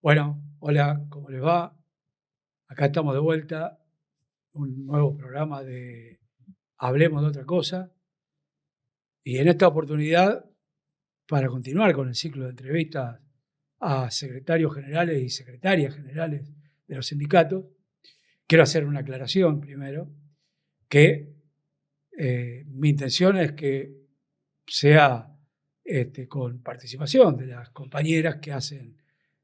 Bueno, hola, ¿cómo les va? Acá estamos de vuelta, un nuevo programa de Hablemos de otra cosa. Y en esta oportunidad, para continuar con el ciclo de entrevistas a secretarios generales y secretarias generales de los sindicatos, quiero hacer una aclaración primero, que mi intención es que sea con participación de las compañeras que hacen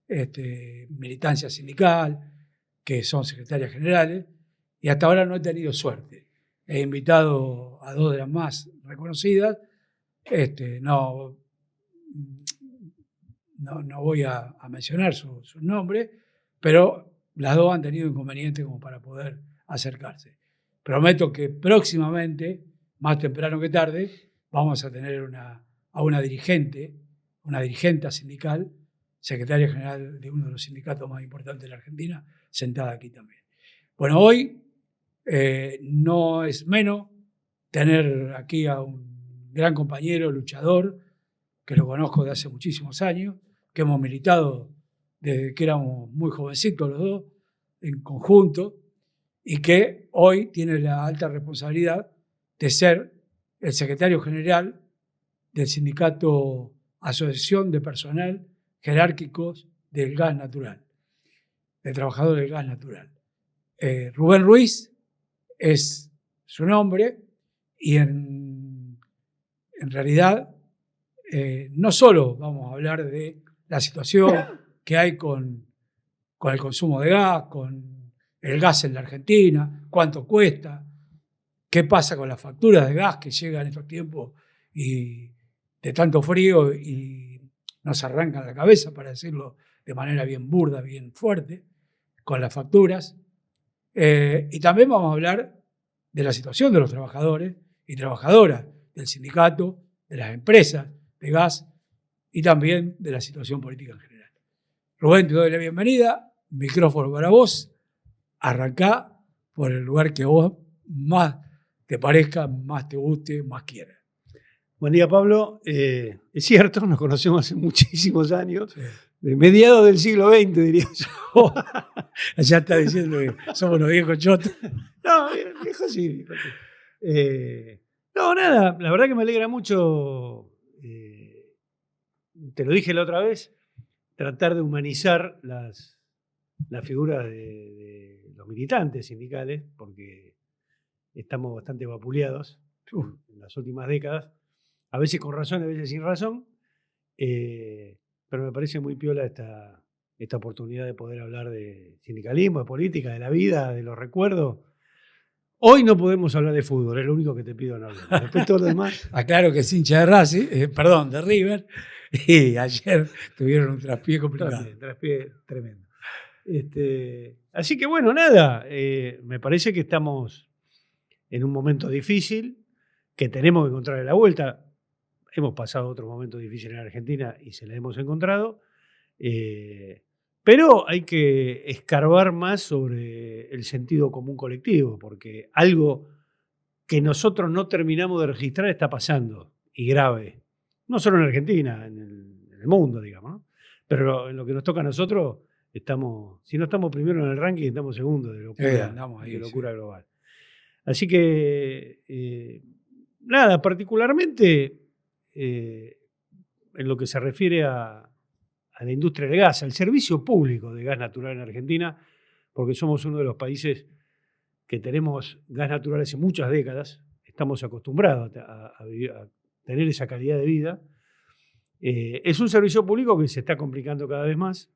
militancia sindical, que son secretarias generales, y hasta ahora no he tenido suerte. He invitado a dos de las más reconocidas, no, no voy a mencionar su nombre, pero las dos han tenido inconvenientes como para poder acercarse. Prometo que próximamente, más temprano que tarde, vamos a tener a una dirigente sindical, secretaria general de uno de los sindicatos más importantes de la Argentina, sentada aquí también. Bueno, hoy no es menos tener aquí a un gran compañero, luchador, que lo conozco de hace muchísimos años, que hemos militado desde que éramos muy jovencitos los dos, en conjunto, y que hoy tiene la alta responsabilidad de ser el secretario general del sindicato Asociación de Personal Jerárquicos del Gas Natural, de trabajadores del gas natural. Rubén Ruiz es su nombre y en realidad no solo vamos a hablar de la situación que hay con el consumo de gas, con el gas en la Argentina, cuánto cuesta, qué pasa con las facturas de gas que llegan en estos tiempos y de tanto frío y nos arrancan la cabeza, para decirlo de manera bien burda, bien fuerte, con las facturas. Y también vamos a hablar de la situación de los trabajadores y trabajadoras del sindicato, de las empresas de gas y también de la situación política en general. Rubén, te doy la bienvenida, micrófono para vos, arrancá por el lugar que vos más te parezca, más te guste, más quieras. Buen día, Pablo. Es cierto, nos conocemos hace muchísimos años, Sí. de mediados del siglo XX, diría yo. Ya está diciendo que somos los viejos chotos. No, viejo sí, viejo sí. No, nada, la verdad que me alegra mucho, te lo dije la otra vez, tratar de humanizar las figuras de los militantes sindicales, porque estamos bastante vapuleados en las últimas décadas, a veces con razón, a veces sin razón, pero me parece muy piola esta oportunidad de poder hablar de sindicalismo, de política, de la vida, de los recuerdos. Hoy no podemos hablar de fútbol, es lo único que te pido no hablar. Después todo lo demás. Aclaro que es hincha de Racing, de River, y ayer tuvieron un traspié complicado. Traspié tremendo. Así que bueno, nada, me parece que estamos en un momento difícil, que tenemos que encontrarle la vuelta. Hemos pasado otros momentos difíciles en Argentina y se la hemos encontrado. Pero hay que escarbar más sobre el sentido común colectivo, porque algo que nosotros no terminamos de registrar está pasando, y grave. No solo en Argentina, en el mundo, digamos, ¿no? Pero en lo que nos toca a nosotros, si no estamos primero en el ranking, estamos segundo de locura, global. Así que, nada, particularmente en lo que se refiere a la industria del gas, al servicio público de gas natural en Argentina, porque somos uno de los países que tenemos gas natural hace muchas décadas, estamos acostumbrados a tener esa calidad de vida. Es un servicio público que se está complicando cada vez más.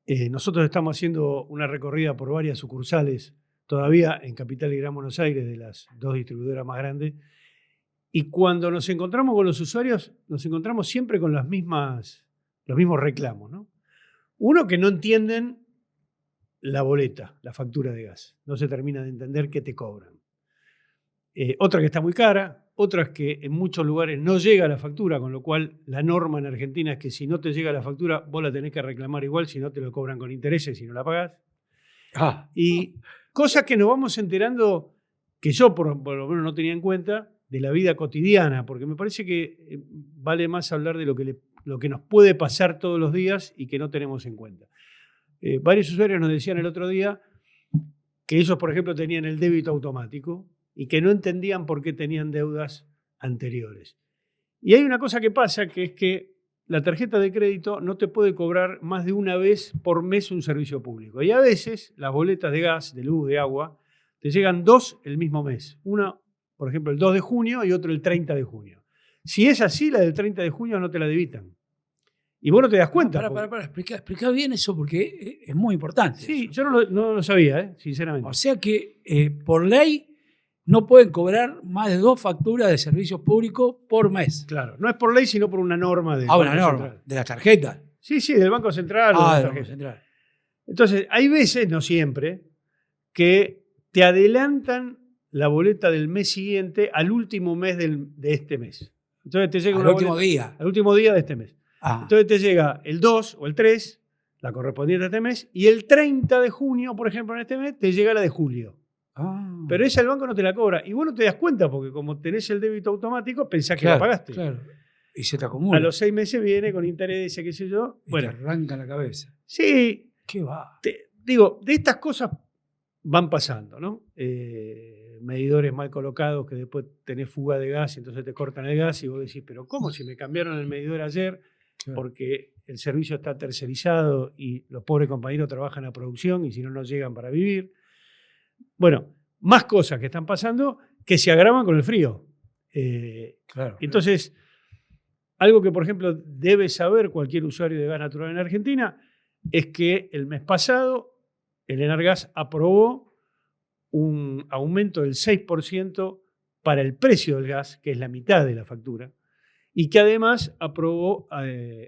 Nosotros estamos haciendo una recorrida por varias sucursales, todavía en Capital y Gran Buenos Aires, de las dos distribuidoras más grandes, y cuando nos encontramos con los usuarios, nos encontramos siempre con los mismos reclamos, ¿no? Uno, que no entienden la boleta, la factura de gas. No se termina de entender qué te cobran. Otra, que está muy cara. Otra es que en muchos lugares no llega la factura, con lo cual la norma en Argentina es que si no te llega la factura, vos la tenés que reclamar igual, si no te lo cobran con intereses si no la pagás. Y cosas que nos vamos enterando que yo por lo menos no tenía en cuenta de la vida cotidiana, porque me parece que vale más hablar de lo que lo que nos puede pasar todos los días y que no tenemos en cuenta. Varios usuarios nos decían el otro día que ellos, por ejemplo, tenían el débito automático y que no entendían por qué tenían deudas anteriores. Y hay una cosa que pasa, que es que la tarjeta de crédito no te puede cobrar más de una vez por mes un servicio público. Y a veces las boletas de gas, de luz, de agua, te llegan 2 el mismo mes. Una, por ejemplo, el 2 de junio y otro el 30 de junio. Si es así, la del 30 de junio no te la debitan. Y vos no te das cuenta. Explica bien eso porque es muy importante. Sí, eso. yo no lo sabía, sinceramente. O sea que por ley no pueden cobrar más de 2 facturas de servicios públicos por mes. Claro, no es por ley, sino por una norma del una norma Central. de las tarjetas. Sí, del Banco Central. Del Banco Central. Entonces, hay veces, no siempre, que te adelantan la boleta del mes siguiente al último mes de este mes. Entonces te llega al último día. Al último día de este mes. Entonces te llega el 2 o el 3, la correspondiente a este mes, y el 30 de junio, por ejemplo, en este mes, te llega la de julio. Pero esa el banco no te la cobra. Y vos no te das cuenta, porque como tenés el débito automático, pensás que la pagaste. Claro. Y se te acumula. A los 6 meses viene con interés, qué sé yo. Y te arranca la cabeza. Sí. ¿Qué va? Digo, de estas cosas van pasando, ¿no? Medidores mal colocados, que después tenés fuga de gas y entonces te cortan el gas y vos decís, pero ¿cómo? Si me cambiaron el medidor ayer porque el servicio está tercerizado y los pobres compañeros trabajan a producción y si no, no llegan para vivir. Bueno, más cosas que están pasando que se agravan con el frío. Entonces, algo que, por ejemplo, debe saber cualquier usuario de gas natural en Argentina es que el mes pasado el Enargas aprobó un aumento del 6% para el precio del gas, que es la mitad de la factura, y que además aprobó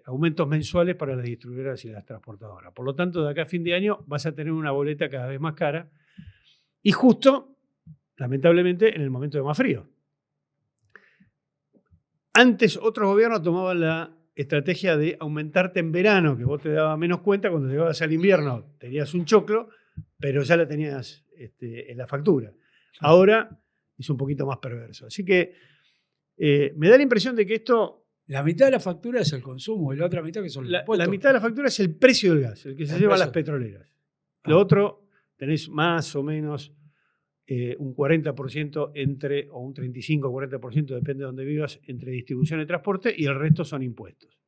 aumentos mensuales para las distribuidoras y las transportadoras. Por lo tanto, de acá a fin de año vas a tener una boleta cada vez más cara y justo, lamentablemente, en el momento de más frío. Antes otros gobiernos tomaban la estrategia de aumentarte en verano, que vos te dabas menos cuenta, cuando llegabas al invierno tenías un choclo, pero ya la tenías en la factura. Ahora es un poquito más perverso. Así que me da la impresión de que esto... La mitad de la factura es el consumo y la otra mitad que son los impuestos. La mitad de la factura es el precio del gas, el que se lleva a las petroleras. Lo otro, tenés más o menos un 40% o un 35 o 40%, depende de donde vivas, entre distribución y transporte, y el resto son impuestos.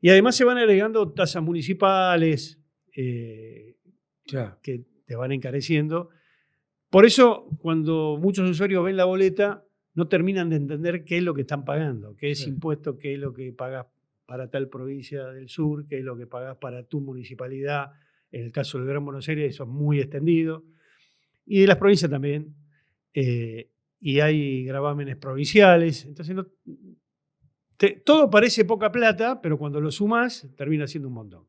Y además se van agregando tasas municipales que te van encareciendo. Por eso, cuando muchos usuarios ven la boleta, no terminan de entender qué es lo que están pagando, qué es impuesto, qué es lo que pagas para tal provincia del sur, qué es lo que pagas para tu municipalidad. En el caso del Gran Buenos Aires eso es muy extendido. Y de las provincias también. Y hay gravámenes provinciales. Entonces, todo parece poca plata, pero cuando lo sumas, termina siendo un montón.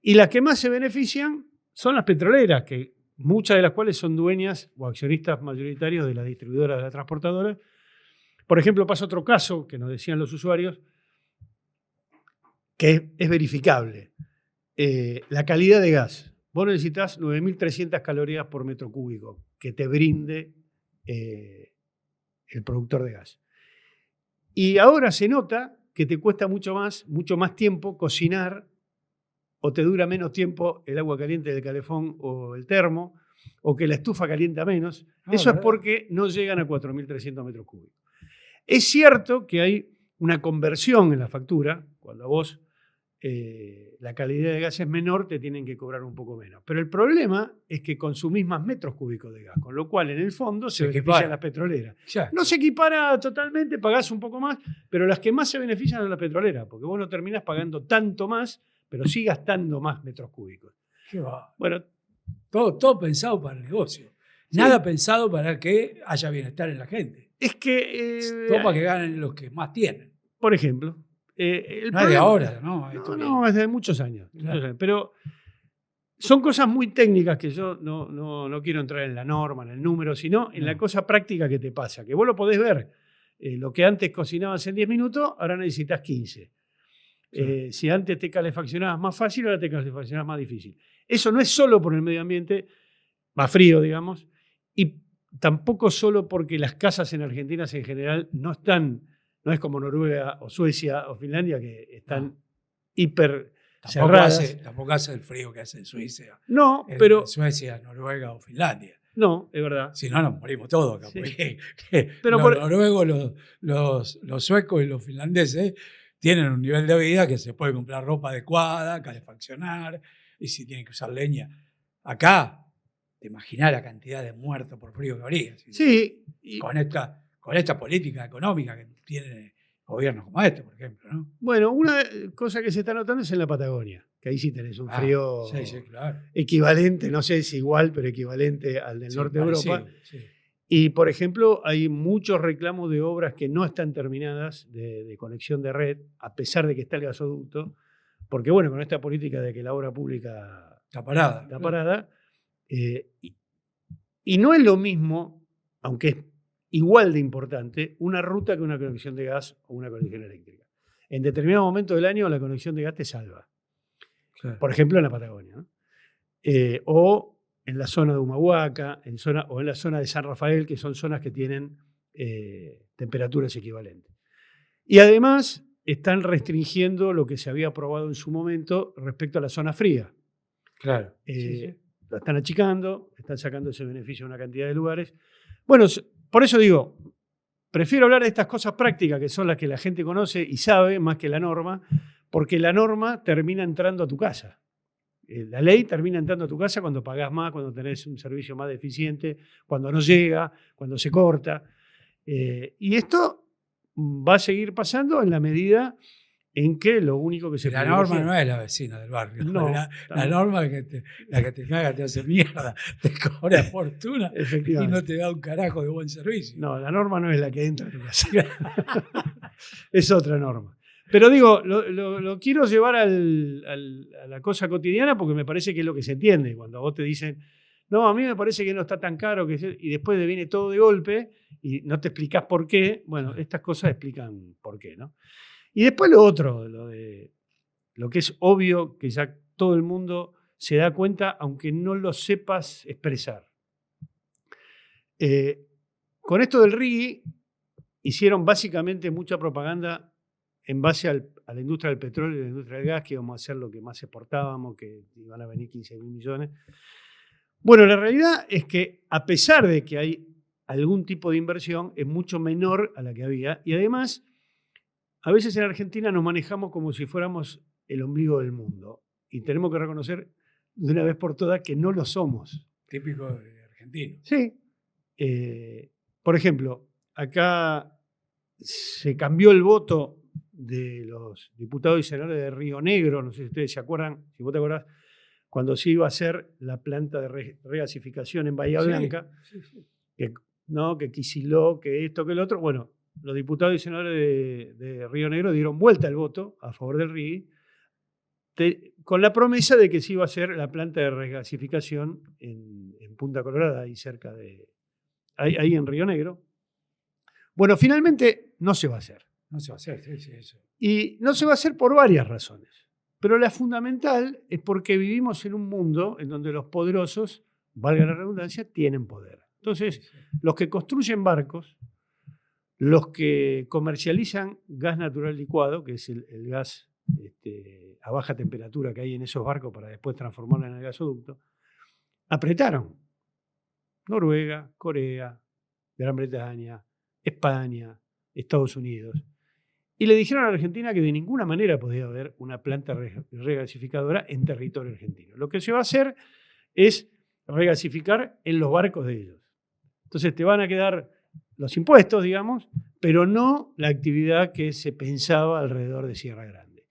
Y las que más se benefician son las petroleras, que muchas de las cuales son dueñas o accionistas mayoritarios de las distribuidoras, de las transportadoras. Por ejemplo, pasa otro caso que nos decían los usuarios, que es verificable. La calidad de gas. Vos necesitas 9.300 calorías por metro cúbico que te brinde el productor de gas. Y ahora se nota que te cuesta mucho más tiempo cocinar, o te dura menos tiempo el agua caliente del calefón o el termo, o que la estufa calienta menos. Eso es porque no llegan a 4.300 metros cúbicos. Es cierto que hay una conversión en la factura. Cuando vos la calidad de gas es menor, te tienen que cobrar un poco menos. Pero el problema es que consumís más metros cúbicos de gas, con lo cual en el fondo se benefician las petroleras. No se equipara totalmente, pagás un poco más, pero las que más se benefician son las petroleras, porque vos no terminás pagando tanto más, pero sí gastando más metros cúbicos. ¿Qué va? Bueno, todo pensado para el negocio. Nada pensado para que haya bienestar en la gente. Es que... todo para que ganen los que más tienen. Por ejemplo. No es de ahora, ¿no? No, es de muchos años. Claro. Pero son cosas muy técnicas que yo no quiero entrar en la norma, en el número, sino en la cosa práctica que te pasa. Que vos lo podés ver. Lo que antes cocinabas en 10 minutos, ahora necesitas 15. Si antes te calefaccionabas más fácil, ahora te calefaccionabas más difícil. Eso no es solo por el medio ambiente, más frío, digamos, y tampoco solo porque las casas en Argentina en general no están No es como Noruega o Suecia o Finlandia que están No. hiper Tampoco cerradas. tampoco hace el frío que hace en Suiza, No, en pero Suecia, Noruega o Finlandia. no, es verdad. Si no, nos morimos todos acá. Sí. Porque Pero los noruegos, los suecos y los finlandeses tienen un nivel de vida que se puede comprar ropa adecuada, calefaccionar, y si tienen que usar leña. Acá, te imaginás la cantidad de muertos por frío que habría. Sí, Con esta política económica que tienen gobiernos como este, por ejemplo, ¿no? bueno, una cosa que se está notando es en la Patagonia, que ahí sí tenés un frío Sí, claro. equivalente, no sé si igual, pero equivalente al del norte de Europa. Sí. Y, por ejemplo, hay muchos reclamos de obras que no están terminadas de conexión de red, a pesar de que está el gasoducto, porque, bueno, con esta política de que la obra pública Está parada. está parada, y no es lo mismo, aunque es igual de importante, una ruta que una conexión de gas o una conexión eléctrica. En determinado momento del año la conexión de gas te salva. Claro. Por ejemplo, en la Patagonia, ¿no? O en la zona de Humahuaca, o en la zona de San Rafael, que son zonas que tienen temperaturas equivalentes. Y además están restringiendo lo que se había aprobado en su momento respecto a la zona fría. Claro. Lo están achicando, están sacando ese beneficio en una cantidad de lugares. Bueno, por eso digo, prefiero hablar de estas cosas prácticas, que son las que la gente conoce y sabe, más que la norma, porque la norma termina entrando a tu casa. La ley termina entrando a tu casa cuando pagás más, cuando tenés un servicio más deficiente, cuando no llega, cuando se corta. Y esto va a seguir pasando en la medida en que lo único que se La norma no es la vecina del barrio. No, la norma es la que te caga, te hace mierda, te cobra fortuna y efectivamente. no te da un carajo de buen servicio. No, la norma no es la que entra en tu casa. Es otra norma. Pero digo, lo quiero llevar a la cosa cotidiana porque me parece que es lo que se entiende. Cuando a vos te dicen, no, a mí me parece que no está tan caro, y después te viene todo de golpe y no te explicás por qué. Bueno, estas cosas explican por qué, ¿no? Y después lo otro, lo que es obvio, que ya todo el mundo se da cuenta, aunque no lo sepas expresar. Con esto del RIGI hicieron básicamente mucha propaganda en base a la industria del petróleo y la industria del gas, que íbamos a hacer lo que más exportábamos, que iban a venir 15.000 millones. Bueno, la realidad es que a pesar de que hay algún tipo de inversión, es mucho menor a la que había. Y además, a veces en Argentina nos manejamos como si fuéramos el ombligo del mundo. Y tenemos que reconocer de una vez por todas que no lo somos. Típico de argentino. Sí. Por ejemplo, acá se cambió el voto de los diputados y senadores de Río Negro, no sé si ustedes se acuerdan, si vos te acordás, cuando se iba a hacer la planta de regasificación en Bahía Blanca, Sí. que Kicillof, que esto, que el otro. Bueno, los diputados y senadores de Río Negro dieron vuelta el voto a favor del RIGI, con la promesa de que se iba a hacer la planta de regasificación en Punta Colorada, ahí cerca de, ahí en Río Negro. Bueno, finalmente no se va a hacer. No se va a hacer, sí, eso. Y no se va a hacer por varias razones. Pero la fundamental es porque vivimos en un mundo en donde los poderosos, valga la redundancia, tienen poder. Entonces, los que construyen barcos, los que comercializan gas natural licuado, que es el gas a baja temperatura que hay en esos barcos para después transformarlo en el gasoducto, apretaron. Noruega, Corea, Gran Bretaña, España, Estados Unidos. Y le dijeron a la Argentina que de ninguna manera podía haber una planta regasificadora en territorio argentino. Lo que se va a hacer es regasificar en los barcos de ellos. Entonces te van a quedar los impuestos, digamos, pero no la actividad que se pensaba alrededor de Sierra Grande.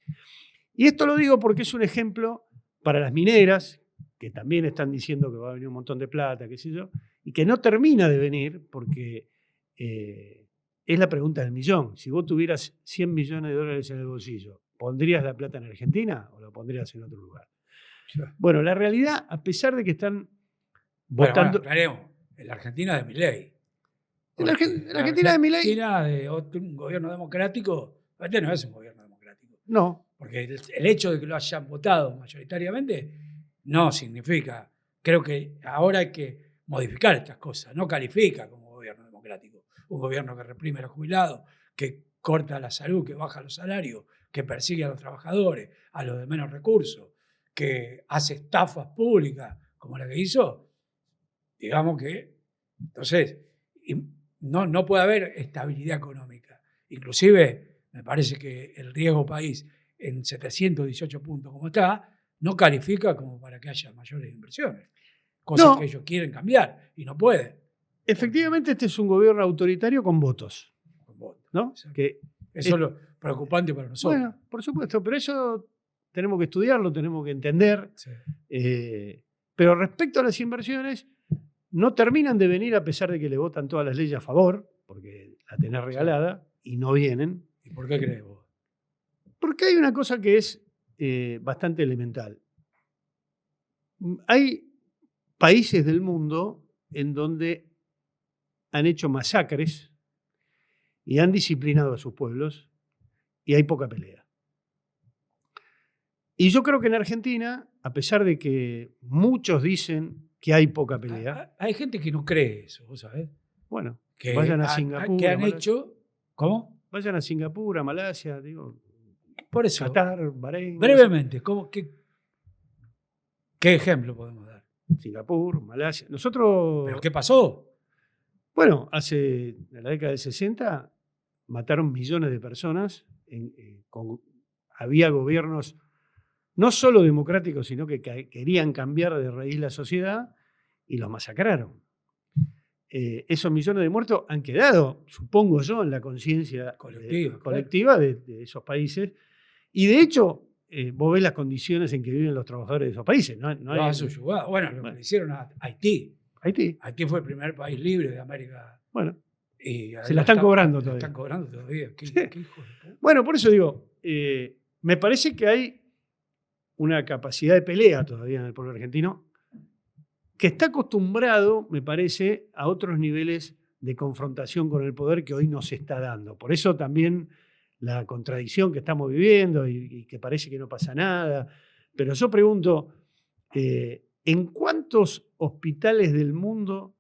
Y esto lo digo porque es un ejemplo para las mineras, que también están diciendo que va a venir un montón de plata, qué sé yo, y que no termina de venir porque es la pregunta del millón. Si vos tuvieras 100 millones de dólares en el bolsillo, ¿pondrías la plata en Argentina o la pondrías en otro lugar? Claro. Bueno, la realidad, a pesar de que están votando... votando... aclaremos, en la Argentina de Milei. En la Argentina de Milei... Argentina de un gobierno democrático, este no es un gobierno democrático. No. Porque el hecho de que lo hayan votado mayoritariamente no significa, creo que ahora hay que modificar estas cosas, no califica como gobierno democrático. Un gobierno que reprime a los jubilados, que corta la salud, que baja los salarios, que persigue a los trabajadores, a los de menos recursos, que hace estafas públicas como la que hizo, digamos que, entonces, no puede haber estabilidad económica. Inclusive, me parece que el riesgo país en 718 puntos como está, no califica como para que haya mayores inversiones. Cosas No. que ellos quieren cambiar y no pueden. Efectivamente, este es un gobierno autoritario con votos, Con votos. ¿no? Exacto. Que Eso es lo preocupante para nosotros. bueno, por supuesto, pero eso tenemos que estudiarlo, tenemos que entender. Sí. Pero respecto a las inversiones, no terminan de venir a pesar de que le votan todas las leyes a favor, porque la tenés regalada, y no vienen. ¿Y por qué crees vos? Porque hay una cosa que es bastante elemental. Hay países del mundo en donde han hecho masacres y han disciplinado a sus pueblos y hay poca pelea. Y yo creo que en Argentina, a pesar de que muchos dicen que hay poca pelea, Hay gente que no cree eso, ¿vos sabés? bueno, Que vayan a Singapur. que a han Malasia. hecho. ¿Cómo? Vayan a Singapur, a Malasia, digo, Por eso. Qatar, Bahrein. Brevemente, ¿qué ejemplo podemos dar? Singapur, Malasia. Nosotros, ¿Pero qué pasó? bueno, en la década del 60 mataron millones de personas. Había gobiernos no solo democráticos, sino que querían cambiar de raíz la sociedad y los masacraron. Esos millones de muertos han quedado, supongo yo, en la conciencia colectiva de esos países. Y de hecho, vos ves las condiciones en que viven los trabajadores de esos países. Bueno, lo que le hicieron a Haití. Haití. Haití fue el primer país libre de América. Bueno, y se la están cobrando todavía. Están cobrando todavía. ¿Qué hijo de puta? Bueno, por eso digo, me parece que hay una capacidad de pelea todavía en el pueblo argentino que está acostumbrado, me parece, a otros niveles de confrontación con el poder que hoy no se está dando. Por eso también la contradicción que estamos viviendo y que parece que no pasa nada. Pero yo pregunto, ¿en cuántos hospitales del mundo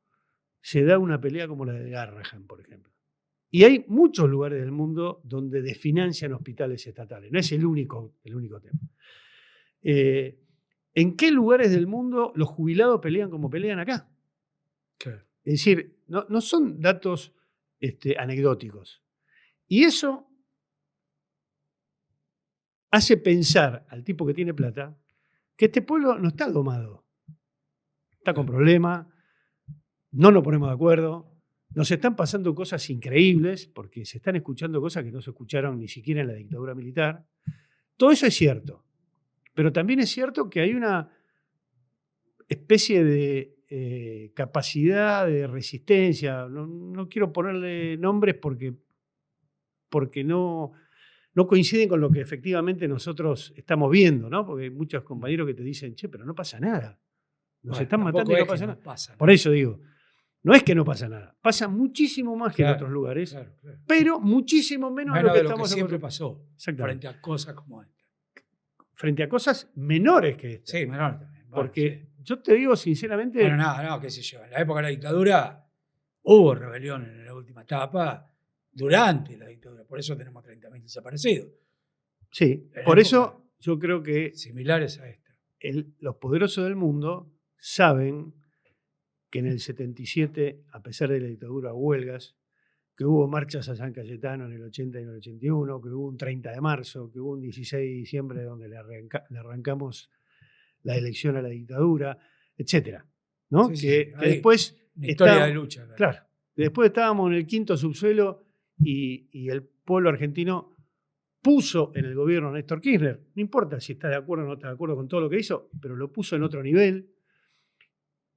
se da una pelea como la de Garrahan, por ejemplo? Y hay muchos lugares del mundo donde desfinancian hospitales estatales. No es el único tema. ¿En qué lugares del mundo los jubilados pelean como pelean acá? Claro. Es decir, no son datos anecdóticos. Y eso hace pensar al tipo que tiene plata que este pueblo no está domado. Está con problemas, no nos ponemos de acuerdo, nos están pasando cosas increíbles porque se están escuchando cosas que no se escucharon ni siquiera en la dictadura militar. Todo eso es cierto. Pero también es cierto que hay una especie de capacidad de resistencia. No quiero ponerle nombres porque no coinciden con lo que efectivamente nosotros estamos viendo, ¿no? Porque hay muchos compañeros que te dicen, che, pero no pasa nada. Nos están matando y no pasa nada. Por eso digo, no es que no pasa nada. Pasa muchísimo más que en otros lugares, pero muchísimo menos de lo que estamos siempre pasó frente a cosas como esta. Frente a cosas menores que esta. Sí, menores también. Porque yo te digo sinceramente... Bueno, qué sé yo. En la época de la dictadura hubo rebeliones en la última etapa durante la dictadura. Por eso tenemos 30.000 desaparecidos. Sí, por eso yo creo que... Similares a esta. Los poderosos del mundo saben que en el 77, a pesar de la dictadura, hubo huelgas, que hubo marchas a San Cayetano en el 80 y en el 81, que hubo un 30 de marzo, que hubo un 16 de diciembre donde le arrancamos la elección a la dictadura, etcétera, ¿no? Sí, que después... Historia de lucha. Claro. Después estábamos en el quinto subsuelo y el pueblo argentino puso en el gobierno a Néstor Kirchner. No importa si está de acuerdo o no está de acuerdo con todo lo que hizo, pero lo puso en otro nivel.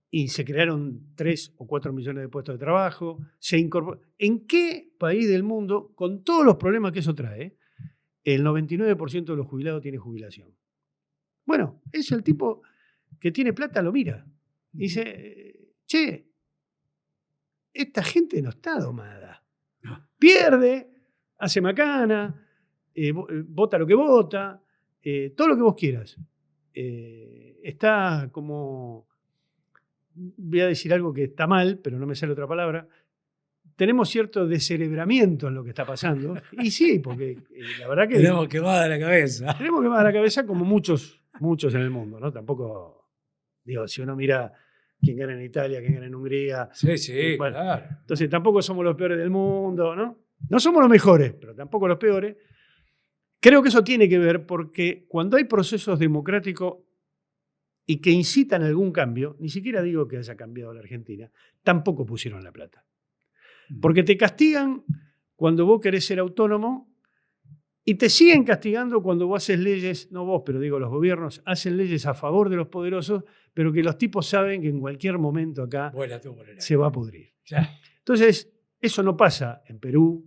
Y se crearon 3 o 4 millones de puestos de trabajo. Se incorporó. ¿En qué país del mundo, con todos los problemas que eso trae, el 99% de los jubilados tiene jubilación? Bueno, es el tipo que tiene plata, lo mira. Dice, che, esta gente no está domada. Pierde, hace macana, vota lo que vota, todo lo que vos quieras. Está como... Voy a decir algo que está mal, pero no me sale otra palabra, tenemos cierto descerebramiento en lo que está pasando. Y sí, porque la verdad que... Tenemos quemada la cabeza. Tenemos quemada la cabeza como muchos en el mundo, ¿no? Tampoco, digo, si uno mira quién gana en Italia, quién gana en Hungría. Sí, bueno, claro. Entonces tampoco somos los peores del mundo, ¿no? No somos los mejores, pero tampoco los peores. Creo que eso tiene que ver porque cuando hay procesos democráticos y que incitan a algún cambio, ni siquiera digo que haya cambiado la Argentina, tampoco pusieron la plata. Porque te castigan cuando vos querés ser autónomo y te siguen castigando cuando vos haces leyes, no vos, pero digo los gobiernos, hacen leyes a favor de los poderosos, pero que los tipos saben que en cualquier momento acá se va a pudrir. Ya. Entonces, eso no pasa en Perú,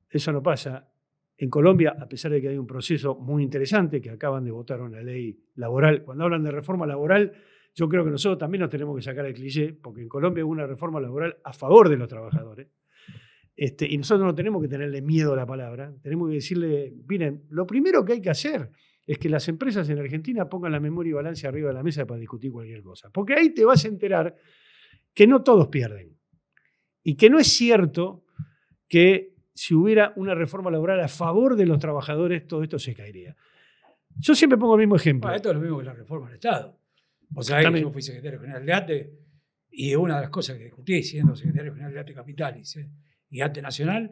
eso no pasa en Colombia, a pesar de que hay un proceso muy interesante, que acaban de votar una ley laboral. Cuando hablan de reforma laboral, yo creo que nosotros también nos tenemos que sacar el cliché, porque en Colombia hubo una reforma laboral a favor de los trabajadores. Y nosotros no tenemos que tenerle miedo a la palabra, tenemos que decirle, miren, lo primero que hay que hacer es que las empresas en Argentina pongan la memoria y balance arriba de la mesa para discutir cualquier cosa. Porque ahí te vas a enterar que no todos pierden. Y que no es cierto que si hubiera una reforma laboral a favor de los trabajadores, todo esto se caería. Yo siempre pongo el mismo ejemplo. Esto es lo mismo que la reforma del Estado. O sea, yo fui secretario general de ATE y una de las cosas que discutí siendo secretario general de ATE Capital y ATE Nacional,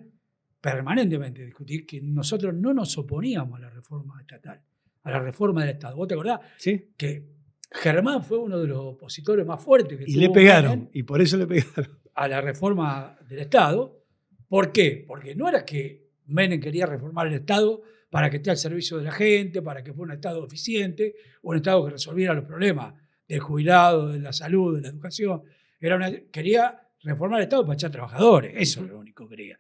permanentemente discutí que nosotros no nos oponíamos a la reforma estatal, a la reforma del Estado. ¿Vos te acordás? Sí. Que Germán fue uno de los opositores más fuertes que tuvo. Y le pegaron, y por eso le pegaron. A la reforma del Estado. ¿Por qué? Porque no era que Menem quería reformar el Estado para que esté al servicio de la gente, para que fuera un Estado eficiente, un Estado que resolviera los problemas del jubilado, de la salud, de la educación. Quería reformar el Estado para echar trabajadores. Eso es lo único que quería.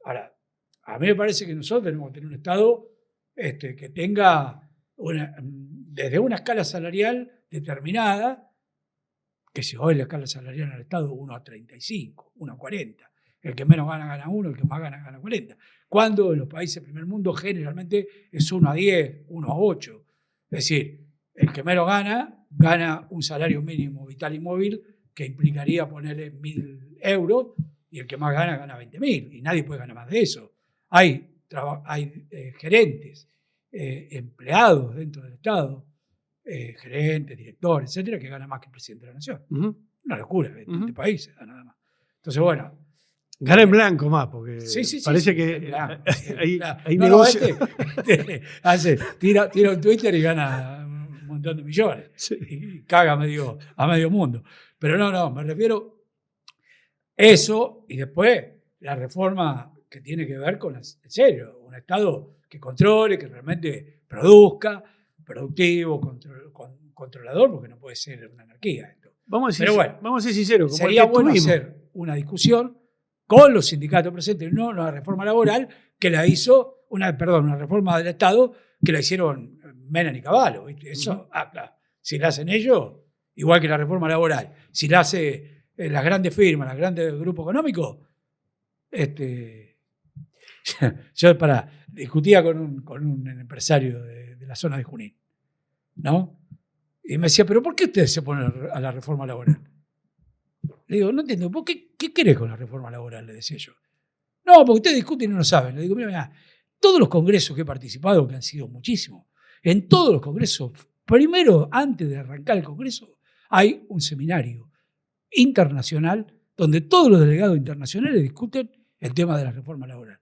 Ahora, a mí me parece que nosotros tenemos que tener un Estado que tenga desde una escala salarial determinada, que si hoy la escala salarial en el Estado es 1 a 35, 1 a 40. El que menos gana, gana 1, el que más gana, gana 40. Cuando en los países del primer mundo generalmente es 1 a 10, 1 a 8. Es decir, el que menos gana, gana un salario mínimo vital y móvil que implicaría ponerle 1.000 euros y el que más gana, gana 20.000. Y nadie puede ganar más de eso. Hay gerentes, empleados dentro del Estado, gerentes, directores, etcétera, que ganan más que el presidente de la Nación. Una locura en este país, nada más. Entonces, bueno. Gana en blanco más, porque parece que hay negocio. Tira un Twitter y gana un montón de millones. Sí. Y caga a medio mundo. Pero no, me refiero a eso y después la reforma que tiene que ver con, en serio, un Estado que controle, que realmente produzca, productivo, controlador, porque no puede ser una anarquía esto. Vamos a ser sinceros. Sería bueno hacer una discusión con los sindicatos presentes, no una reforma laboral que la hizo, una reforma del Estado que la hicieron Menem y Cavallo. Eso, claro, si la hacen ellos, igual que la reforma laboral, si la hace las grandes firmas, los grandes grupos económicos, yo discutía con un empresario de la zona de Junín, ¿no? Y me decía, ¿pero por qué ustedes se oponen a la reforma laboral? Le digo, no entiendo, ¿vos qué querés con la reforma laboral? Le decía yo. No, porque ustedes discuten y no lo saben. Le digo, mira, todos los congresos que he participado, que han sido muchísimos, en todos los congresos, primero, antes de arrancar el congreso, hay un seminario internacional donde todos los delegados internacionales discuten el tema de la reforma laboral,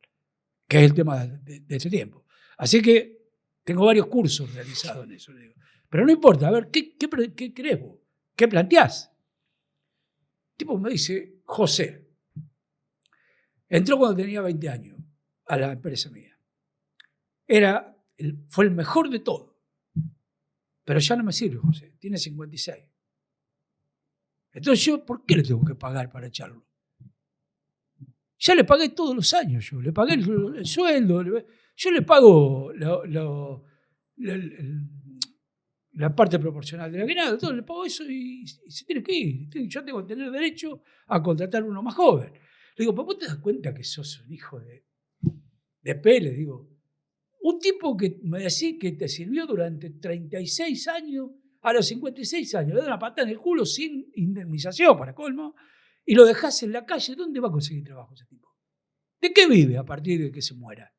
que es el tema de este tiempo. Así que tengo varios cursos realizados en eso. Le digo. Pero no importa, a ver, ¿qué querés vos? ¿Qué planteás? El tipo me dice, José, entró cuando tenía 20 años a la empresa mía. Fue el mejor de todo. Pero ya no me sirve, José, tiene 56. Entonces yo, ¿por qué le tengo que pagar para echarlo? Ya le pagué todos los años yo, le pagué el sueldo, yo le pago la parte proporcional de la guinada, todo, le pago eso y se tiene que ir. Yo tengo que tener derecho a contratar uno más joven. Le digo, ¿pero vos te das cuenta que sos un hijo de Pérez? Digo, un tipo que me decís que te sirvió durante 36 años, a los 56 años, le da una patada en el culo sin indemnización, para colmo, y lo dejás en la calle, ¿dónde va a conseguir trabajo ese tipo? ¿De qué vive a partir de que se muera?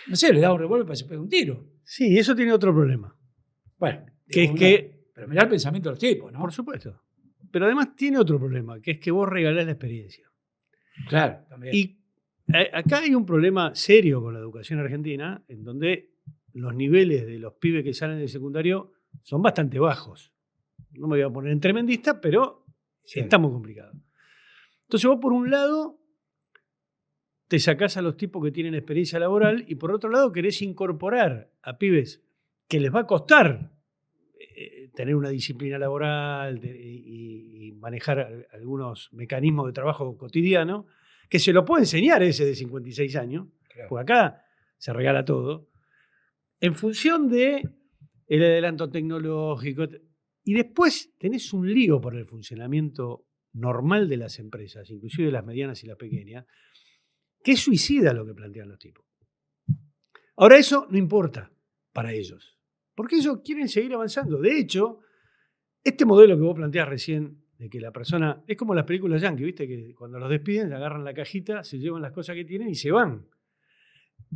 No sé, le da un revólver para que se pegue un tiro. Sí, eso tiene otro problema. Bueno, Que es que, pero mirá el pensamiento de los tipos, ¿no? por supuesto. Pero además tiene otro problema, que es que vos regalás la experiencia. Claro, también. Y acá hay un problema serio con la educación argentina, en donde los niveles de los pibes que salen del secundario son bastante bajos. No me voy a poner en tremendista, pero Sí. está muy complicado. Entonces vos por un lado te sacás a los tipos que tienen experiencia laboral y por otro lado querés incorporar a pibes que les va a costar tener una disciplina laboral y manejar algunos mecanismos de trabajo cotidiano, que se lo puede enseñar ese de 56 años, Claro. porque acá se regala todo, en función de el adelanto tecnológico. Y después tenés un lío por el funcionamiento normal de las empresas, inclusive de las medianas y las pequeñas, que es suicida lo que plantean los tipos. Ahora eso no importa para ellos, porque ellos quieren seguir avanzando. De hecho, este modelo que vos planteás recién, de que la persona, es como las películas yankee, ¿viste? Que cuando los despiden, agarran la cajita, se llevan las cosas que tienen y se van.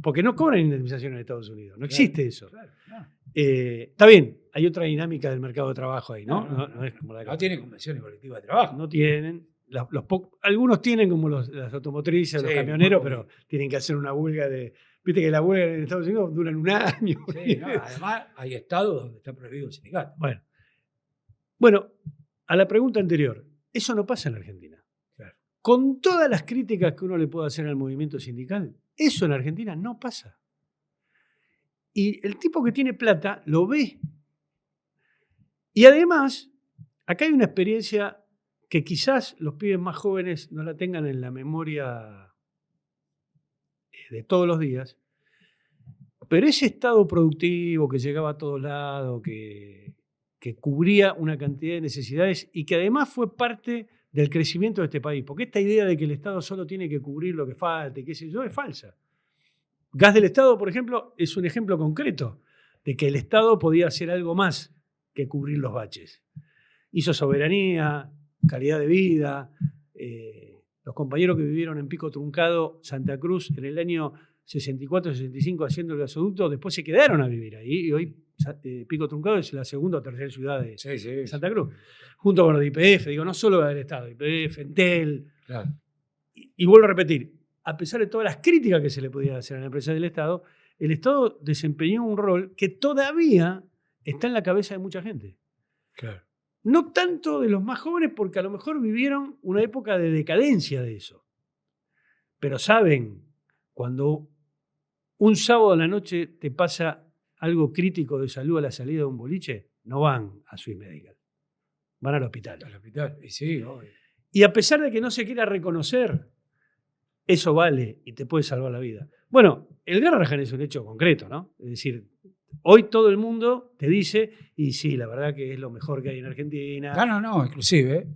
Porque no cobran indemnización en Estados Unidos, no existe eso. Claro, no. Está bien, hay otra dinámica del mercado de trabajo ahí, ¿no? No es como la No tiene convenciones colectivas de trabajo. No tienen. Algunos tienen, como las automotrices, los Sí, camioneros, muy pero tienen que hacer una huelga de. Viste que la huelga en Estados Unidos duran un año. Sí, no, además, hay estados donde está prohibido el sindicato. Bueno, a la pregunta anterior, eso no pasa en Argentina. Claro. Con todas las críticas que uno le puede hacer al movimiento sindical, eso en Argentina no pasa. Y el tipo que tiene plata lo ve. Y además, acá hay una experiencia que quizás los pibes más jóvenes no la tengan en la memoria de todos los días, pero ese estado productivo que llegaba a todos lados, que cubría una cantidad de necesidades y que además fue parte del crecimiento de este país, porque esta idea de que el Estado solo tiene que cubrir lo que falte, qué sé yo, es falsa. Gas del Estado, por ejemplo, es un ejemplo concreto de que el Estado podía hacer algo más que cubrir los baches. Hizo soberanía, calidad de vida. Los compañeros que vivieron en Pico Truncado, Santa Cruz, en el año 64-65 haciendo el gasoducto, después se quedaron a vivir ahí. Y hoy Pico Truncado es la segunda o tercera ciudad de Santa Cruz. Junto con los de YPF, digo, no solo del Estado, YPF, Entel. Claro. Y vuelvo a repetir, a pesar de todas las críticas que se le podía hacer a la empresa del Estado, el Estado desempeñó un rol que todavía está en la cabeza de mucha gente. Claro. No tanto de los más jóvenes, porque a lo mejor vivieron una época de decadencia de eso. Pero saben, cuando un sábado a la noche te pasa algo crítico de salud a la salida de un boliche, no van a Swiss Medical, van al hospital. Al hospital, y sí, obvio. Y a pesar de que no se quiera reconocer, eso vale y te puede salvar la vida. Bueno, el Garrahan es un hecho concreto, ¿no? Es decir, hoy todo el mundo te dice, y sí, la verdad que es lo mejor que hay en Argentina. No, inclusive,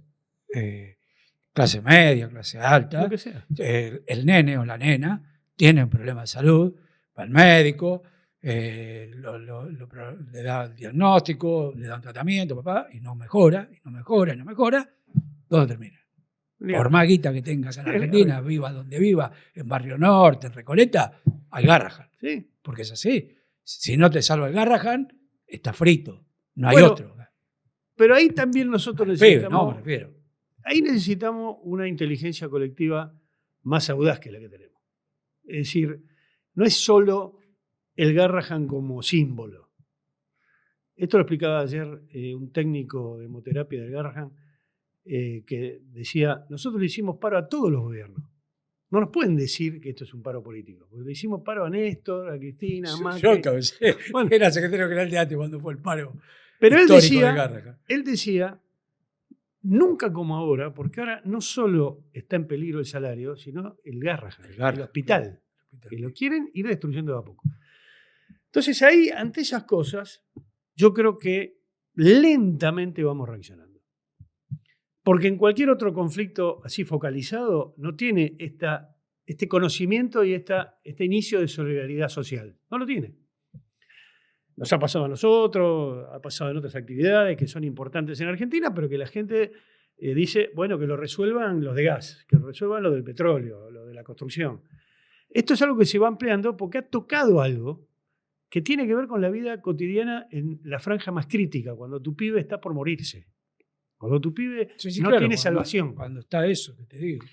clase media, clase alta, Lo que sea. El nene o la nena tienen problemas de salud, va al médico, le da el diagnóstico, le da un tratamiento, papá, y no mejora, y no mejora, y no mejora. ¿Dónde termina? Por más guita que tengas en Argentina, viva donde viva, en Barrio Norte, en Recoleta, al Garrahan. Sí. Porque es así. Si no te salva el Garrahan, está frito. No hay Bueno, otro. Pero ahí también nosotros Pibe, necesitamos. no, me refiero. Ahí necesitamos una inteligencia colectiva más audaz que la que tenemos. Es decir, no es solo el Garrahan como símbolo. Esto lo explicaba ayer un técnico de hemoterapia del Garrahan, que decía, nosotros le hicimos paro a todos los gobiernos. No nos pueden decir que esto es un paro político, porque le hicimos paro a Néstor, a Cristina, a Macri. Yo cabecé. Bueno. Era secretario general de ATE cuando fue el paro. Pero Garrahan. él decía, nunca como ahora, porque ahora no solo está en peligro el salario, sino el Garrahan, el hospital, que lo quieren ir destruyendo de a poco. Entonces ahí, ante esas cosas, yo creo que lentamente vamos reaccionando. Porque en cualquier otro conflicto así focalizado no tiene este conocimiento y este inicio de solidaridad social. No lo tiene. Nos ha pasado a nosotros, ha pasado en otras actividades que son importantes en Argentina, pero que la gente dice, bueno, que lo resuelvan los de gas, que lo resuelvan los del petróleo, los de la construcción. Esto es algo que se va ampliando porque ha tocado algo que tiene que ver con la vida cotidiana en la franja más crítica, cuando tu pibe está por morirse. Cuando tu pibe no claro, tiene salvación. Cuando está eso, que te digo.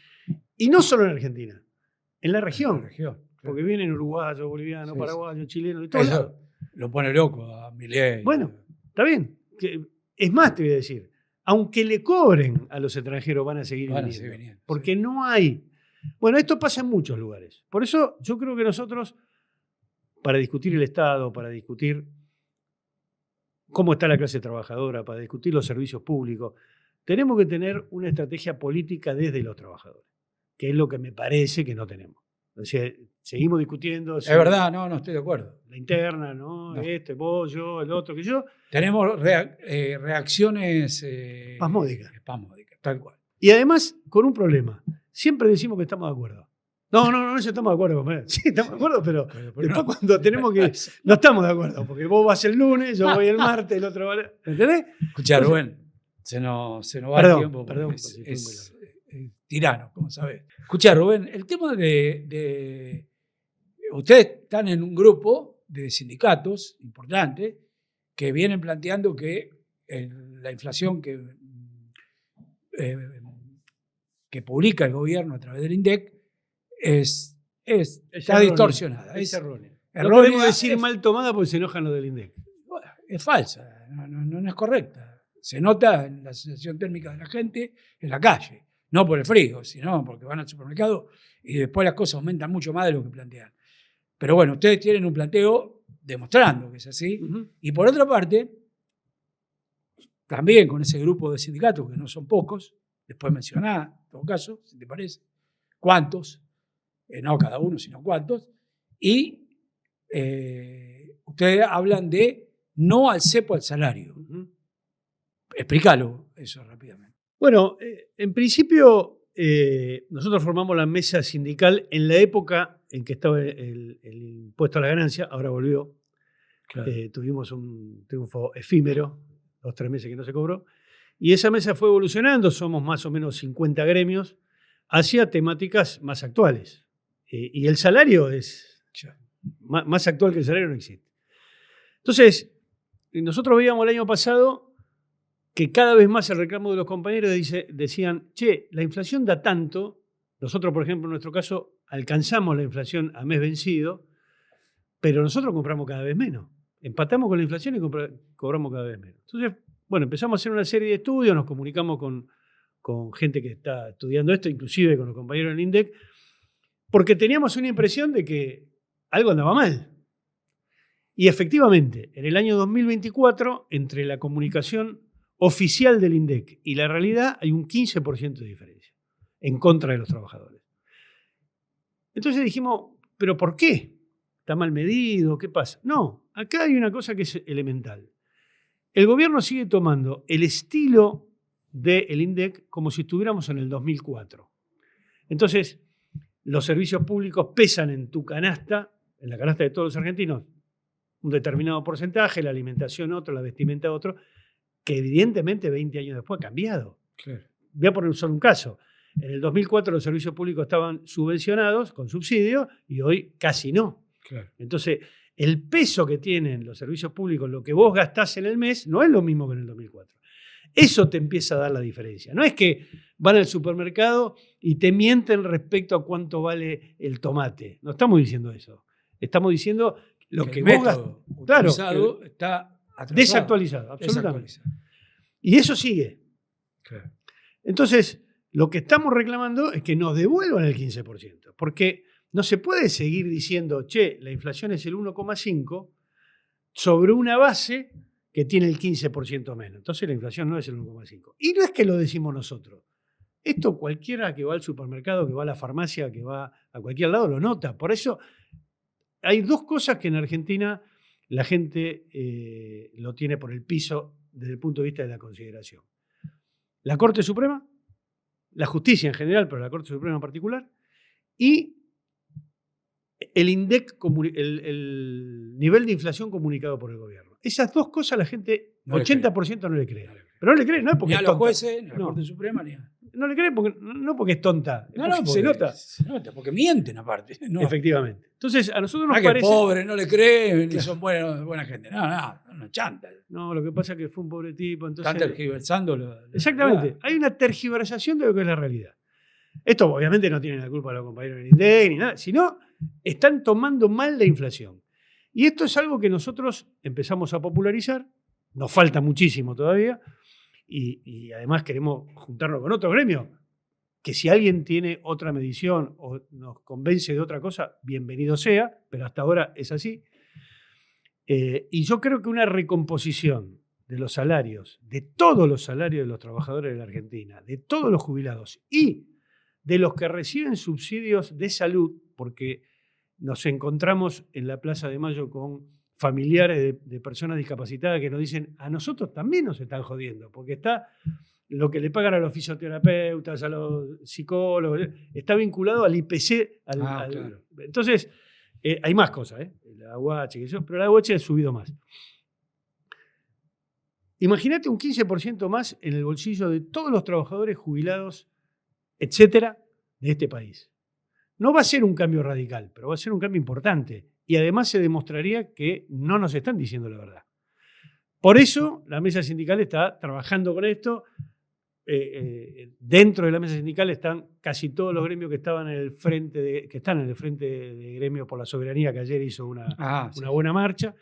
Y no solo en Argentina, en la región. En la región, claro. Porque vienen uruguayos, bolivianos, Sí, paraguayos, chilenos, de todos Eso lados. lo pone loco a Milei. Bueno, está bien. Es más, te voy a decir, aunque le cobren a los extranjeros, van a seguir viniendo. Porque no hay. Bueno, esto pasa en muchos lugares. Por eso yo creo que nosotros, para discutir el Estado, para discutir cómo está la clase trabajadora, para discutir los servicios públicos, tenemos que tener una estrategia política desde los trabajadores, que es lo que me parece que no tenemos. O sea, seguimos discutiendo. Es verdad, no estoy de acuerdo. La interna, ¿no? Vos, yo, el otro, que yo. Tenemos reacciones espasmódicas, tal cual. Y además, con un problema. Siempre decimos que estamos de acuerdo. No estamos de acuerdo, compañero. Sí, estamos de acuerdo, pero después no. Cuando tenemos que. No estamos de acuerdo, porque vos vas el lunes, yo voy el martes, el otro va. ¿Entendés? Escuchá, Rubén, se nos va el tiempo. Perdón, es tirano, como sabés. Escuchá, Rubén, el tema de. Ustedes están en un grupo de sindicatos importantes que vienen planteando que la inflación que publica el gobierno a través del INDEC está distorsionada. Es errónea. No podemos decir mal tomada porque se enojan los del INDEC. Bueno, es falsa, no es correcta. Se nota en la sensación térmica de la gente en la calle. No por el frío, sino porque van al supermercado y después las cosas aumentan mucho más de lo que plantean. Pero bueno, ustedes tienen un planteo demostrando que es así. Y por otra parte, también con ese grupo de sindicatos, que no son pocos, después mencioná, en todo caso, si te parece, cuántos, no cada uno, sino cuántos, y ustedes hablan de no al cepo al salario. Explícalo eso rápidamente. Bueno, en principio nosotros formamos la mesa sindical en la época en que estaba el impuesto a la ganancia, ahora volvió. Claro. Tuvimos un triunfo efímero, 2 o 3 meses que no se cobró, y esa mesa fue evolucionando, somos más o menos 50 gremios, hacia temáticas más actuales. Y el salario es más actual que el salario no existe. Entonces, nosotros veíamos el año pasado que cada vez más el reclamo de los compañeros decían, che, la inflación da tanto, nosotros, por ejemplo, en nuestro caso, alcanzamos la inflación a mes vencido, pero nosotros compramos cada vez menos. Empatamos con la inflación y cobramos cada vez menos. Entonces, bueno, empezamos a hacer una serie de estudios, nos comunicamos con gente que está estudiando esto, inclusive con los compañeros del INDEC, porque teníamos una impresión de que algo andaba mal. Y efectivamente, en el año 2024, entre la comunicación oficial del INDEC y la realidad, hay un 15% de diferencia en contra de los trabajadores. Entonces dijimos, ¿pero por qué? ¿Está mal medido? ¿Qué pasa? No, acá hay una cosa que es elemental. El gobierno sigue tomando el estilo del INDEC como si estuviéramos en el 2004. Entonces, los servicios públicos pesan en tu canasta, en la canasta de todos los argentinos, un determinado porcentaje, la alimentación otro, la vestimenta otro, que evidentemente 20 años después ha cambiado. Claro. Voy a poner solo un caso. En el 2004 los servicios públicos estaban subvencionados con subsidio y hoy casi no. Claro. Entonces, el peso que tienen los servicios públicos, lo que vos gastás en el mes, no es lo mismo que en el 2004. Eso te empieza a dar la diferencia. No es que van al supermercado y te mienten respecto a cuánto vale el tomate. No estamos diciendo eso. Estamos diciendo lo que vos gastás. Claro, está desactualizado, absolutamente. Y eso sigue. Claro. Entonces, lo que estamos reclamando es que nos devuelvan el 15%, porque no se puede seguir diciendo, che, la inflación es el 1,5 sobre una base que tiene el 15% menos. Entonces la inflación no es el 1,5. Y no es que lo decimos nosotros. Esto cualquiera que va al supermercado, que va a la farmacia, que va a cualquier lado, lo nota. Por eso hay 2 cosas que en Argentina la gente lo tiene por el piso desde el punto de vista de la consideración. La Corte Suprema, la justicia en general, pero la Corte Suprema en particular, y el INDEC, el nivel de inflación comunicado por el gobierno. Esas 2 cosas la gente, 80% no le cree. Pero no le creen, no es porque Ni a es los tonta. jueces, ni a la No. Corte Suprema, ni a... No le creen porque, no porque es tonta, es No, porque no, se nota. Se nota, porque mienten aparte. No. Efectivamente. Entonces, a nosotros nos Que parece... pobres, no le creen, Claro. y son buena gente. No chantan. No, lo que pasa es que fue un pobre tipo, entonces... Están tergiversando Exactamente. realidad. Hay una tergiversación de lo que es la realidad. Esto obviamente no tiene la culpa de los compañeros del INDEC ni nada, sino están tomando mal la inflación. Y esto es algo que nosotros empezamos a popularizar, nos falta muchísimo todavía, y además queremos juntarnos con otros gremios, que si alguien tiene otra medición o nos convence de otra cosa, bienvenido sea, pero hasta ahora es así. Y yo creo que una recomposición de los salarios, de todos los salarios de los trabajadores de la Argentina, de todos los jubilados y de los que reciben subsidios de salud, porque nos encontramos en la Plaza de Mayo con familiares de personas discapacitadas que nos dicen, a nosotros también nos están jodiendo, porque está lo que le pagan a los fisioterapeutas, a los psicólogos, está vinculado al IPC. Claro. Entonces, hay más cosas, el aguache, pero el aguache ha subido más. Imagínate un 15% más en el bolsillo de todos los trabajadores jubilados, etcétera, de este país. No va a ser un cambio radical, pero va a ser un cambio importante. Y además se demostraría que no nos están diciendo la verdad. Por eso la mesa sindical está trabajando con esto. Dentro de la mesa sindical están casi todos los gremios que estaban en el frente que están en el frente de gremios por la soberanía, que ayer hizo una buena marcha.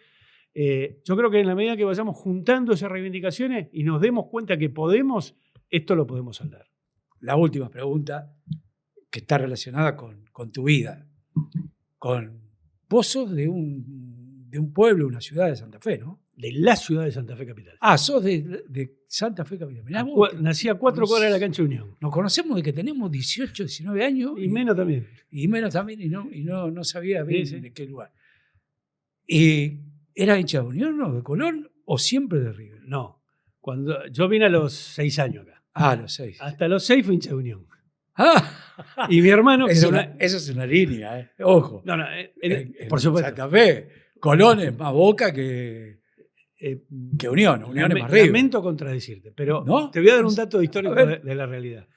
Yo creo que en la medida que vayamos juntando esas reivindicaciones y nos demos cuenta que podemos, esto lo podemos saldar. La última pregunta, que está relacionada con tu vida. Vos sos de un pueblo, una ciudad de Santa Fe, ¿no? De la ciudad de Santa Fe Capital. Sos de Santa Fe Capital. Mirá, vos, nací a 4 cuadras de la cancha Unión. Nos conocemos de que tenemos 18, 19 años. Y menos también. Y menos también, y no sabía bien de qué lugar. ¿Y era hincha de Unión o de Colón o siempre de River? No. Cuando yo vine a los 6 años acá. A los 6. Hasta los 6 fui hincha de Unión. Y mi hermano... Eso es una línea, ojo. No, por supuesto. Santa Fe, Colón es más Boca que Unión. Unión es más River. Lamento contradecirte, pero ¿no? Te voy a dar un dato histórico de la realidad.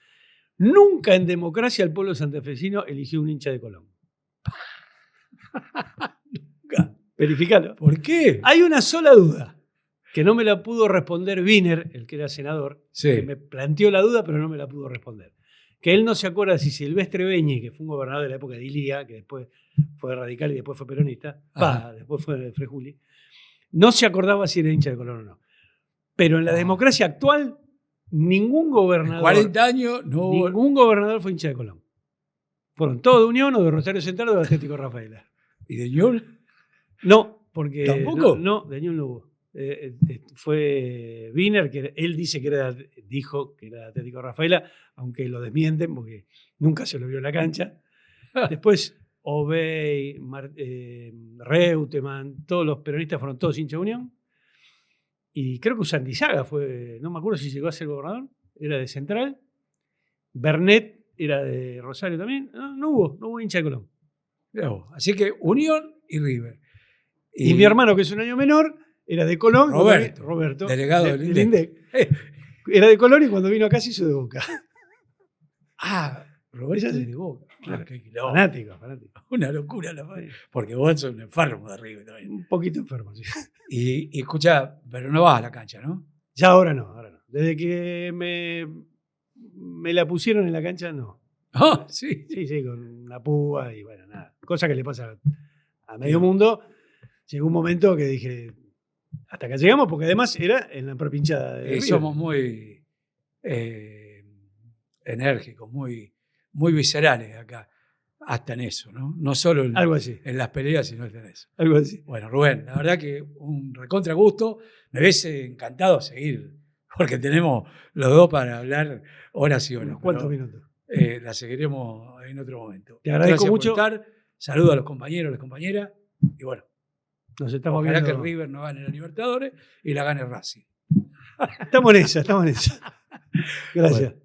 Nunca en democracia el pueblo santafesino eligió un hincha de Colón. Nunca. Verificalo. ¿Por qué? Hay una sola duda, que no me la pudo responder Wiener, el que era senador, que me planteó la duda, pero no me la pudo responder. Que él no se acuerda si Silvestre Beñi, que fue un gobernador de la época de Ilía, que después fue radical y después fue peronista, después fue de Frejuli, no se acordaba si era hincha de Colón o no. Pero en la democracia actual, ningún gobernador... En 40 años no hubo... Ningún gobernador fue hincha de Colón. Fueron todos de Unión o de Rosario Central o de Atlético Rafaela. ¿Y de Ñol? No, porque... ¿Tampoco? No, de Ñol no hubo. Fue Wiener, que él dijo que era de Atlético Rafaela, aunque lo desmienten porque nunca se lo vio en la cancha. Después Obey, Reutemann, todos los peronistas fueron todos hincha de Unión. Y creo que Usandizaga fue, no me acuerdo si llegó a ser gobernador, era de Central. Bernet era de Rosario también. No hubo hincha de Colón. Así que Unión y River. Y mi hermano, que es un año menor, era de Colón. Roberto, delegado del INDEC. Era de Colón y cuando vino acá se hizo de Boca. Roberto es de Boca. Claro. Fanático. Una locura la madre. Porque vos sos un enfermo de River también. Un poquito enfermo, sí. Y escuchá, pero no vas a la cancha, ¿no? Ya ahora no. Desde que me la pusieron en la cancha, no. Sí. Sí, con una púa y bueno, nada. Cosa que le pasa a medio mundo. Llegó un momento que dije, hasta acá llegamos, porque además era en la propinchada de River. Somos muy enérgicos, muy viscerales acá, hasta en eso, ¿no? No solo algo así. En las peleas, sino en eso. Algo así. Bueno, Rubén, la verdad que un recontra gusto. Me hubiese encantado seguir, porque tenemos los dos para hablar horas y horas. ¿Cuántos minutos? La seguiremos en otro momento. Te agradezco mucho. Por estar. Saludo a los compañeros, a las compañeras. Y bueno, nos estamos ojalá viendo. que River no gane la Libertadores y la gane Racing. Estamos en esa. Gracias. Bueno.